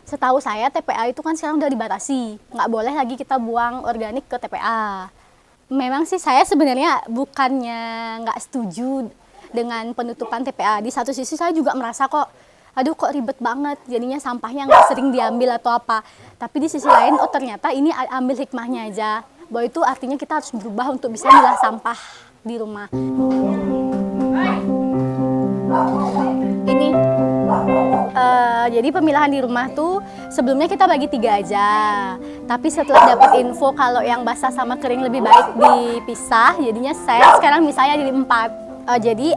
Setahu saya TPA itu kan sekarang udah dibatasi, nggak boleh lagi kita buang organik ke TPA. Memang sih saya sebenarnya bukannya nggak setuju dengan penutupan TPA. Di satu sisi saya juga merasa kok, aduh kok ribet banget, jadinya sampahnya nggak sering diambil atau apa. Tapi di sisi lain, oh ternyata ini ambil hikmahnya aja. Bahwa itu artinya kita harus berubah untuk bisa milah sampah di rumah. Ini jadi pemilahan di rumah tuh sebelumnya kita bagi 3 aja. Tapi setelah dapat info kalau yang basah sama kering lebih baik dipisah, jadinya saya sekarang misalnya jadi 4. Jadi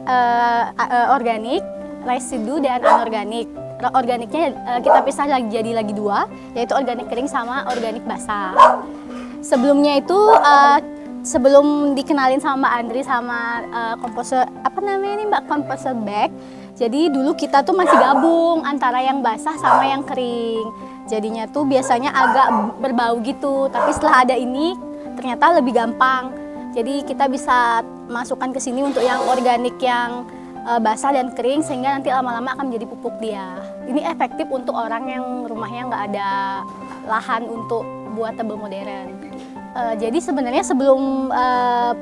organik, residu dan anorganik. Organiknya kita pisah lagi jadi lagi 2, yaitu organik kering sama organik basah. Sebelumnya itu sebelum dikenalin sama Mbak Andri sama komposer apa namanya ini Mbak komposer bag. Jadi dulu kita tuh masih gabung antara yang basah sama yang kering. Jadinya tuh biasanya agak berbau gitu. Tapi setelah ada ini ternyata lebih gampang. Jadi kita bisa masukkan ke sini untuk yang organik yang basah dan kering sehingga nanti lama-lama akan menjadi pupuk dia. Ini efektif untuk orang yang rumahnya nggak ada lahan untuk buat tebel modern. Jadi sebenarnya sebelum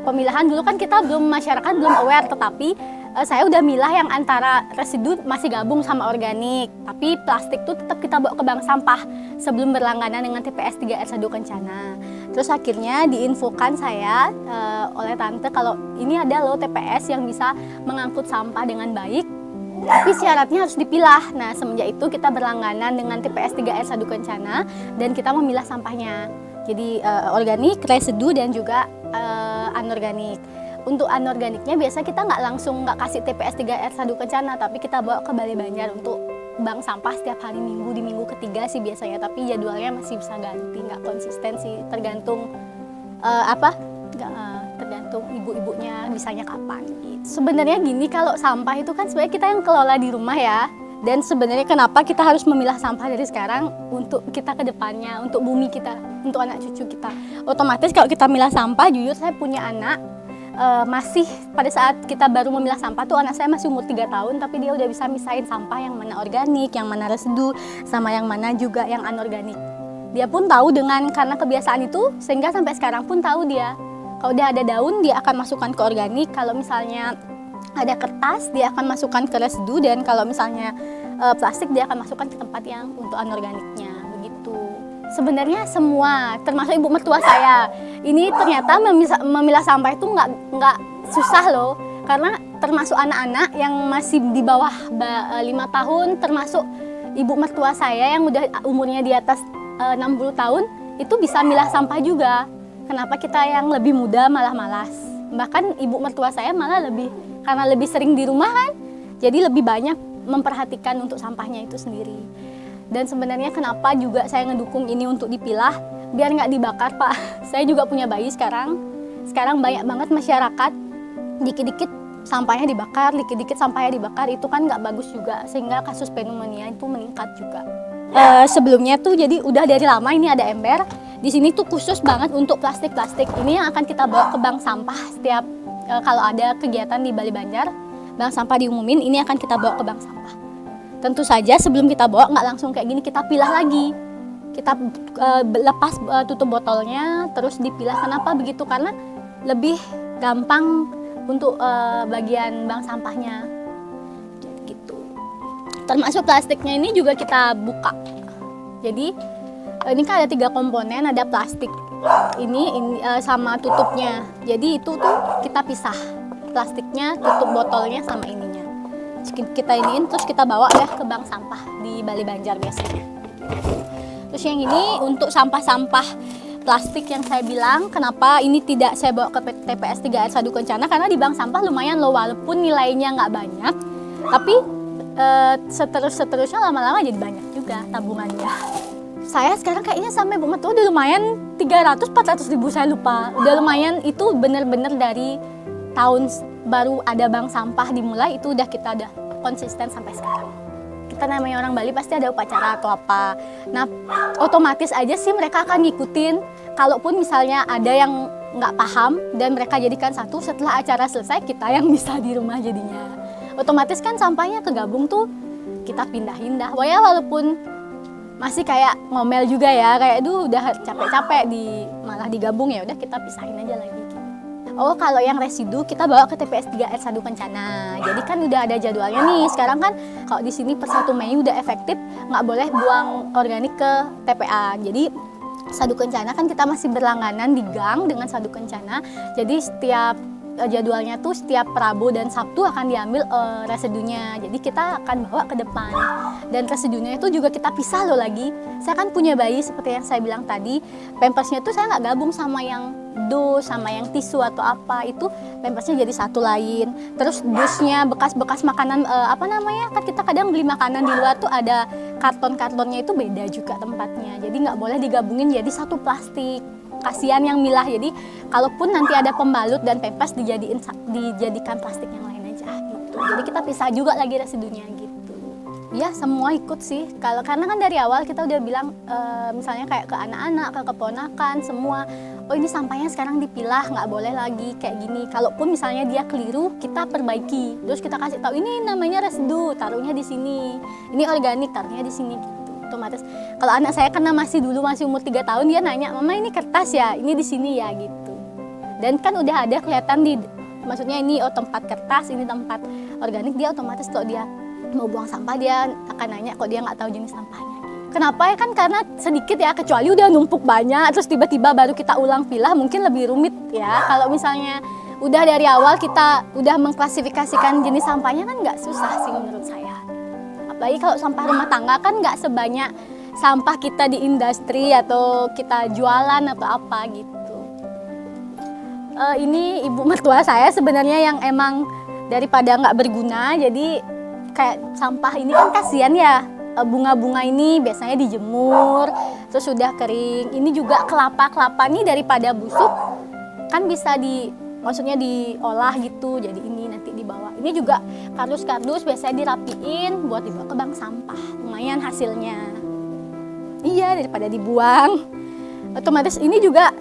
pemilahan dulu kan kita masyarakat belum aware, tetapi saya udah milah yang antara residu masih gabung sama organik, tapi plastik tuh tetap kita bawa ke bank sampah sebelum berlangganan dengan TPS 3R1 Kencana. Terus akhirnya diinfokan saya oleh tante kalau ini ada loh TPS yang bisa mengangkut sampah dengan baik, tapi syaratnya harus dipilah. Nah semenjak itu kita berlangganan dengan TPS 3R1 Kencana dan kita memilah sampahnya. Jadi organik, residu dan juga anorganik. Untuk anorganiknya biasa kita nggak kasih TPS 3R1 Kencana, tapi kita bawa ke Balai Banjar untuk bank sampah setiap hari Minggu, di minggu ketiga sih biasanya, tapi jadwalnya masih bisa ganti, nggak konsisten sih, tergantung tergantung ibu-ibunya bisanya kapan gitu. Sebenarnya gini, kalau sampah itu kan sebenarnya kita yang kelola di rumah ya. Dan sebenarnya kenapa kita harus memilah sampah dari sekarang untuk kita ke depannya, untuk bumi kita, untuk anak cucu kita. Otomatis kalau kita milah sampah, jujur saya punya anak, masih pada saat kita baru memilah sampah tuh anak saya masih umur 3 tahun, tapi dia udah bisa misahin sampah yang mana organik, yang mana residu, sama yang mana juga yang anorganik. Dia pun tahu karena kebiasaan itu, sehingga sampai sekarang pun tahu dia. Kalau udah ada daun, dia akan masukkan ke organik. Kalau misalnya ada kertas, dia akan masukkan ke residu, dan kalau misalnya plastik, dia akan masukkan ke tempat yang untuk anorganiknya, begitu. Sebenarnya semua, termasuk ibu mertua saya, ini ternyata memilah sampah itu nggak susah loh, karena termasuk anak-anak yang masih di bawah 5 tahun, termasuk ibu mertua saya yang udah umurnya di atas 60 tahun, itu bisa milah sampah juga. Kenapa kita yang lebih muda malah malas? Bahkan ibu mertua saya malah karena lebih sering di rumah kan, jadi lebih banyak memperhatikan untuk sampahnya itu sendiri. Dan sebenarnya kenapa juga saya ngedukung ini untuk dipilah, biar nggak dibakar Pak. Saya juga punya bayi sekarang banyak banget masyarakat, dikit-dikit sampahnya dibakar, dikit-dikit sampahnya dibakar, itu kan nggak bagus juga, sehingga kasus pneumonia itu meningkat juga. Sebelumnya tuh jadi udah dari lama ini ada ember, di sini tuh khusus banget untuk plastik-plastik, ini yang akan kita bawa ke bank sampah setiap kalau ada kegiatan di Balai Banjar, bank sampah diumumin, ini akan kita bawa ke bank sampah. Tentu saja sebelum kita bawa nggak langsung kayak gini, kita pilah lagi. Kita lepas tutup botolnya, terus dipilah. Kenapa begitu? Karena lebih gampang untuk bagian bank sampahnya. Gitu. Termasuk plastiknya ini juga kita buka. Jadi ini kan ada 3 komponen, ada plastik ini sama tutupnya. Jadi itu tuh kita pisah. Plastiknya, tutup botolnya sama ininya. Kita iniin terus kita bawa ya ke bank sampah di Balai Banjar biasanya. Terus yang ini untuk sampah-sampah plastik yang saya bilang, kenapa ini tidak saya bawa ke TPS 3R1 Kencana, karena di bank sampah lumayan loh, walaupun nilainya nggak banyak, tapi seterusnya lama-lama jadi banyak juga tabungannya. Saya sekarang kayaknya sampai Bu Mertua udah lumayan 300-400 ribu, saya lupa. Udah lumayan, itu bener-bener dari tahun baru ada bank sampah dimulai, itu udah kita konsisten sampai sekarang. Kita namanya orang Bali pasti ada upacara atau apa. Nah, otomatis aja sih mereka akan ngikutin. Kalaupun misalnya ada yang nggak paham dan mereka jadikan satu, setelah acara selesai kita yang bisa di rumah jadinya. Otomatis kan sampahnya kegabung tuh, kita pindah-pindah. Walaupun masih kayak ngomel juga ya, kayak aduh udah capek-capek malah digabung, ya udah kita pisahin aja lagi gitu. Oh, kalau yang residu kita bawa ke TPS 3R Sadu Kencana. Jadi kan udah ada jadwalnya nih. Sekarang kan kalau di sini per 1 Mei udah efektif, nggak boleh buang organik ke TPA. Jadi Sadu Kencana kan kita masih berlangganan di gang dengan Sadu Kencana. Jadi setiap jadwalnya tuh setiap Rabu dan Sabtu akan diambil residunya. Jadi kita akan bawa ke depan. Dan residunya itu juga kita pisah loh lagi. Saya kan punya bayi seperti yang saya bilang tadi. Pampersnya tuh saya nggak gabung sama yang dus, sama yang tisu atau apa. Itu pampersnya jadi satu lain. Terus dusnya bekas-bekas makanan kan kita kadang beli makanan di luar tuh ada karton-kartonnya itu beda juga tempatnya. Jadi nggak boleh digabungin jadi satu plastik. Kasihan yang milah, jadi kalaupun nanti ada pembalut dan pampers dijadikan plastik yang lain aja gitu. Jadi kita pisah juga lagi residunya gitu. Ya semua ikut sih, karena kan dari awal kita udah bilang misalnya kayak ke anak-anak, ke keponakan semua, oh ini sampahnya sekarang dipilah, nggak boleh lagi kayak gini. Kalaupun misalnya dia keliru, kita perbaiki, terus kita kasih tahu ini namanya residu, taruhnya di sini, ini organik, taruhnya di sini gitu. Otomatis kalau anak saya karena masih umur 3 tahun, dia nanya, mama ini kertas ya, ini di sini ya gitu. Dan kan udah ada kelihatan maksudnya ini tempat kertas, ini tempat organik, dia otomatis kalau dia mau buang sampah dia akan nanya kok dia nggak tahu jenis sampahnya. Kenapa ya, kan karena sedikit ya, kecuali udah numpuk banyak terus tiba-tiba baru kita ulang pilah mungkin lebih rumit ya. Kalau misalnya udah dari awal kita udah mengklasifikasikan jenis sampahnya kan nggak susah sih menurut saya. Apalagi kalau sampah rumah tangga kan nggak sebanyak sampah kita di industri atau kita jualan atau apa gitu. Ini ibu mertua saya sebenarnya yang emang daripada nggak berguna, jadi kayak sampah ini kan kasihan ya. Bunga-bunga ini biasanya dijemur, terus sudah kering. Ini juga kelapa ini daripada busuk kan bisa maksudnya diolah gitu, jadi ini nanti dibawa. Ini juga kardus biasanya dirapiin buat dibawa ke bank sampah, lumayan hasilnya. Iya, daripada dibuang. Otomatis ini juga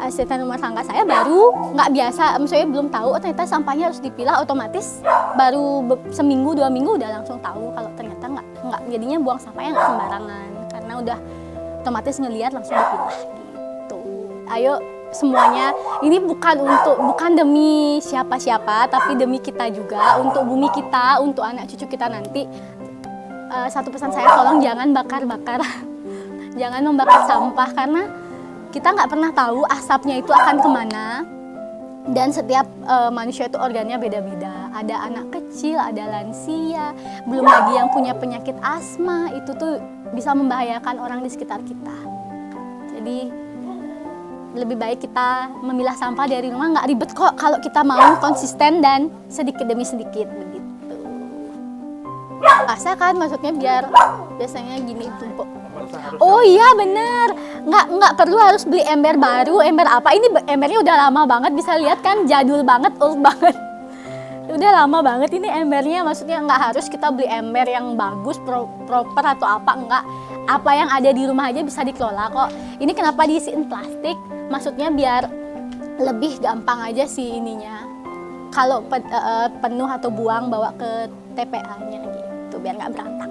asisten rumah tangga saya baru nggak biasa, maksudnya belum tahu ternyata sampahnya harus dipilah. Otomatis baru seminggu 2 minggu udah langsung tahu kalau ternyata nggak jadinya buang sampahnya nggak sembarangan, karena udah otomatis ngelihat langsung dipilah gitu. Ayo semuanya, ini bukan demi siapa-siapa, tapi demi kita juga, untuk bumi kita, untuk anak cucu kita nanti. Satu pesan saya, tolong jangan bakar-bakar, jangan membakar sampah, karena kita nggak pernah tahu asapnya itu akan kemana. Dan setiap manusia itu organnya beda-beda. Ada anak kecil, ada lansia, belum lagi yang punya penyakit asma, itu tuh bisa membahayakan orang di sekitar kita. Jadi lebih baik kita memilah sampah dari rumah, nggak ribet kok kalau kita mau konsisten dan sedikit demi sedikit begitu. Asa kan maksudnya biar biasanya gini tumpuk. Oh iya bener, nggak perlu harus beli ember baru, ember apa, ini embernya udah lama banget, bisa lihat kan jadul banget, old banget. Udah lama banget ini embernya, maksudnya nggak harus kita beli ember yang bagus, proper atau apa, enggak. Apa yang ada di rumah aja bisa dikelola kok. Ini kenapa diisiin plastik? Maksudnya biar lebih gampang aja sih ininya. Kalau penuh atau buang bawa ke TPA-nya gitu, biar nggak berantakan.